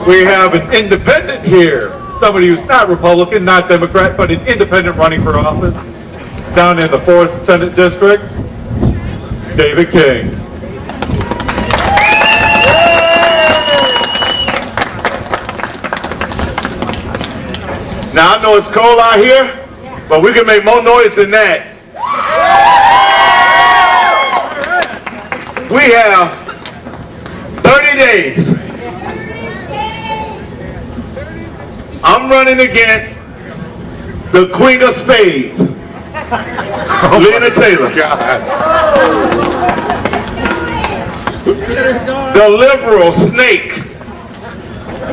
We have an independent here. Somebody who's not Republican, not Democrat, but an independent running for office. Down in the 4th Senate District, David King. Now I know it's cold out here, but we can make more noise than that. We have 30 days. I'm running against the Queen of Spades, Lena Taylor. The liberal snake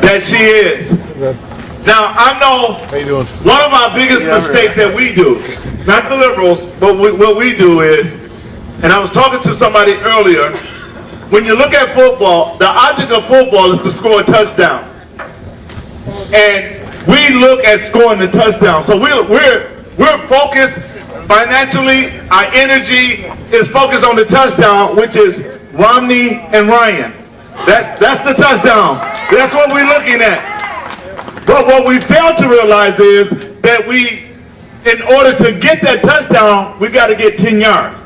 that she is. Now, I know one of our biggest mistakes that we do, not the liberals, but what we do is, and I was talking to somebody earlier, when you look at football, the object of football is to score a touchdown. And we look at scoring the touchdown. So we're focused financially, our energy is focused on the touchdown, which is Romney and Ryan. That's the touchdown. That's what we're looking at. But what we fail to realize is that in order to get that touchdown, we got to get 10 yards.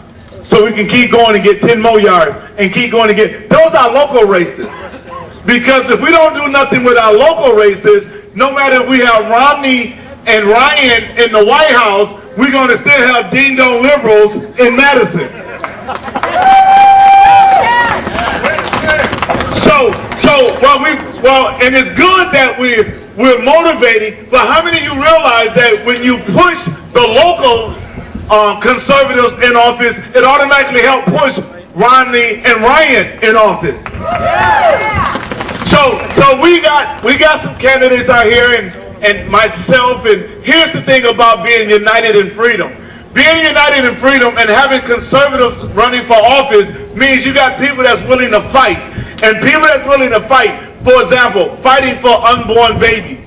So we can keep going and get 10 more yards and keep going and get, those are local races. Because if we don't do nothing with our local races, no matter if we have Romney and Ryan in the White House, we're going to still have ding-dong liberals in Madison. And it's good that we're motivating, but how many of you realize that when you push the local conservatives in office, it automatically helps push Romney and Ryan in office? So we got some candidates out here and myself, and here's the thing about being united in freedom. Being united in freedom and having conservatives running for office means you got people that's willing to fight. And people that's willing to fight, for example, fighting for unborn babies.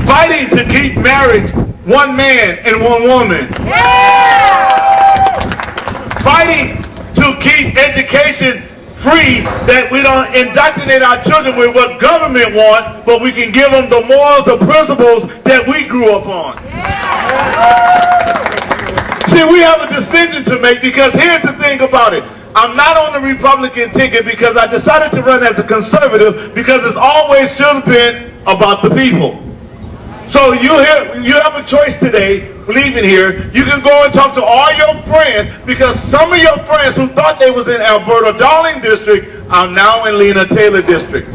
Fighting to keep marriage one man and one woman. Fighting to keep education free, that we don't indoctrinate our children with what government wants, but we can give them the morals, the principles that we grew up on. See, we have a decision to make, because here's the thing about it. I'm not on the Republican ticket because I decided to run as a conservative, because it's always should have been about the people. So you have a choice today, leaving here. You can go and talk to all your friends, because some of your friends who thought they was in Alberta Darling District are now in Lena Taylor District.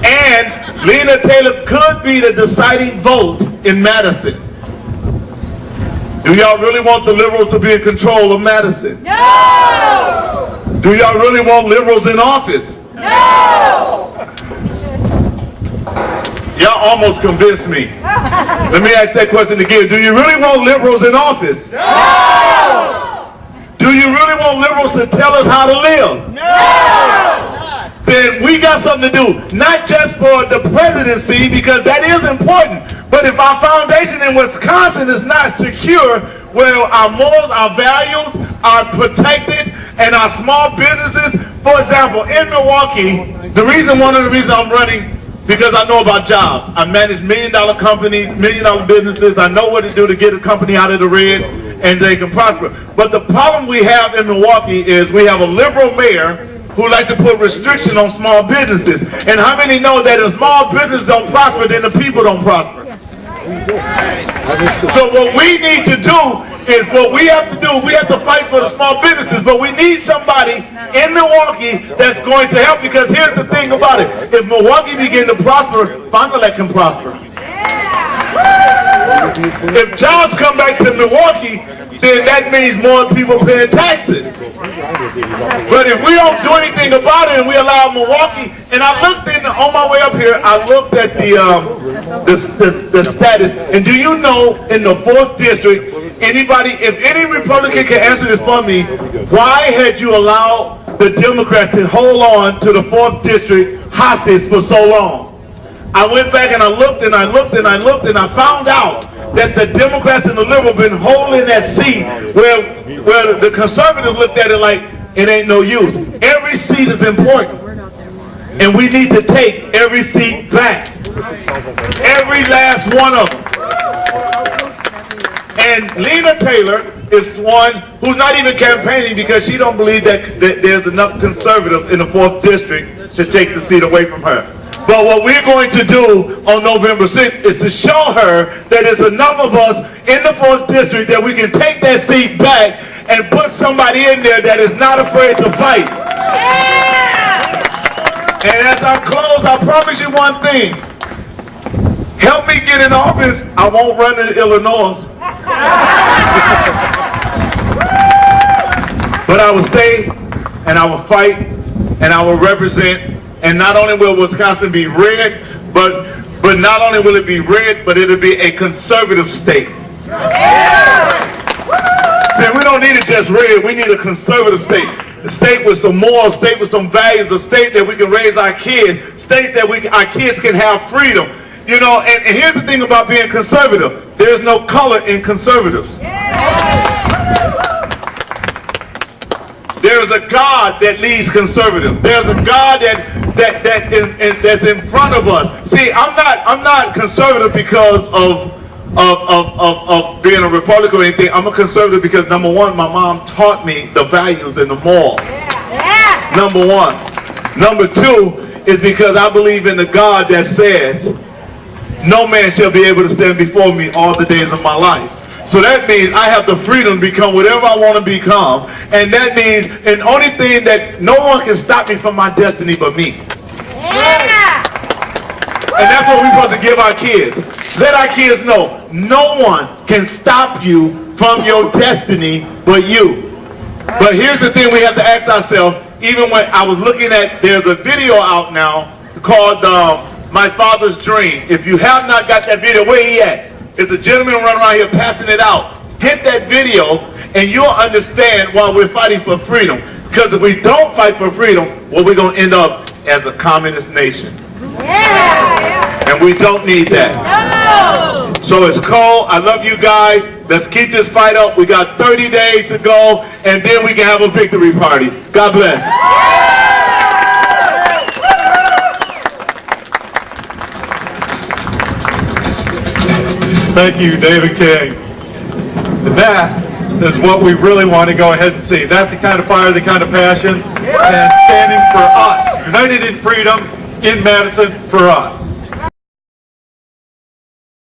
And Lena Taylor could be the deciding vote in Madison. Do y'all really want the liberals to be in control of Madison? No! Do y'all really want liberals in office? No! Y'all almost convinced me. Let me ask that question again. Do you really want liberals in office? No! Do you really want liberals to tell us how to live? No! Then we got something to do, not just for the presidency, because that is important, but if our foundation in Wisconsin is not secure, where our morals, our values are protected, and our small businesses, for example, in Milwaukee, one of the reasons I'm running, because I know about jobs. I manage million-dollar companies, million-dollar businesses. I know what to do to get a company out of the red, and they can prosper. But the problem we have in Milwaukee is we have a liberal mayor who like to put restriction on small businesses. And how many know that if small business don't prosper, then the people don't prosper? So what we need to do is, we have to fight for the small businesses, but we need somebody in Milwaukee that's going to help, because here's the thing about it. If Milwaukee begin to prosper, Fond du Lac can prosper. If jobs come back to Milwaukee, then that means more people paying taxes. But if we don't do anything about it and we allow Milwaukee, and I looked on my way up here, I looked at the status, and do you know in the 4th district, if any Republican can answer this for me, why had you allowed the Democrats to hold on to the 4th district hostage for so long? I went back and I looked and I looked and I looked, and I found out that the Democrats and the liberals have been holding that seat, where the conservatives looked at it like, it ain't no use. Every seat is important. And we need to take every seat back. Every last one of them. And Lena Taylor is one who's not even campaigning because she don't believe that there's enough conservatives in the 4th district to take the seat away from her. But what we're going to do on November 6th is to show her that there's enough of us in the 4th district that we can take that seat back and put somebody in there that is not afraid to fight. And as I close, I promise you one thing. Help me get in office, I won't run in Illinois. But I will stay, and I will fight, and I will represent, and not only will Wisconsin be red, but not only will it be red, but it'll be a conservative state. See, we don't need it just red, we need a conservative state. A state with some morals, a state with some values, a state that we can raise our kids, a state that our kids can have freedom. You know, and here's the thing about being conservative. There's no color in conservatives. There's a God that leads conservatives. There's a God that's in front of us. See, I'm not conservative because of being a Republican or anything. I'm a conservative because, number one, my mom taught me the values and the morals. Number one. Number two is because I believe in the God that says, no man shall be able to stand before me all the days of my life. So that means I have the freedom to become whatever I want to become. And that means, and the only thing that no one can stop me from my destiny but me. And that's what we're supposed to give our kids. Let our kids know, no one can stop you from your destiny but you. But here's the thing we have to ask ourselves, even when I was looking at, there's a video out now called My Father's Dream. If you have not got that video, where he at? It's a gentleman running around here passing it out. Hit that video and you'll understand why we're fighting for freedom. Because if we don't fight for freedom, well, we're going to end up as a communist nation. And we don't need that. So it's cold. I love you guys. Let's keep this fight up. We got 30 days to go, and then we can have a victory party. God bless. Thank you, David King. And that is what we really want to go ahead and see. That's the kind of fire, the kind of passion, and standing for us. United in freedom in Madison for us.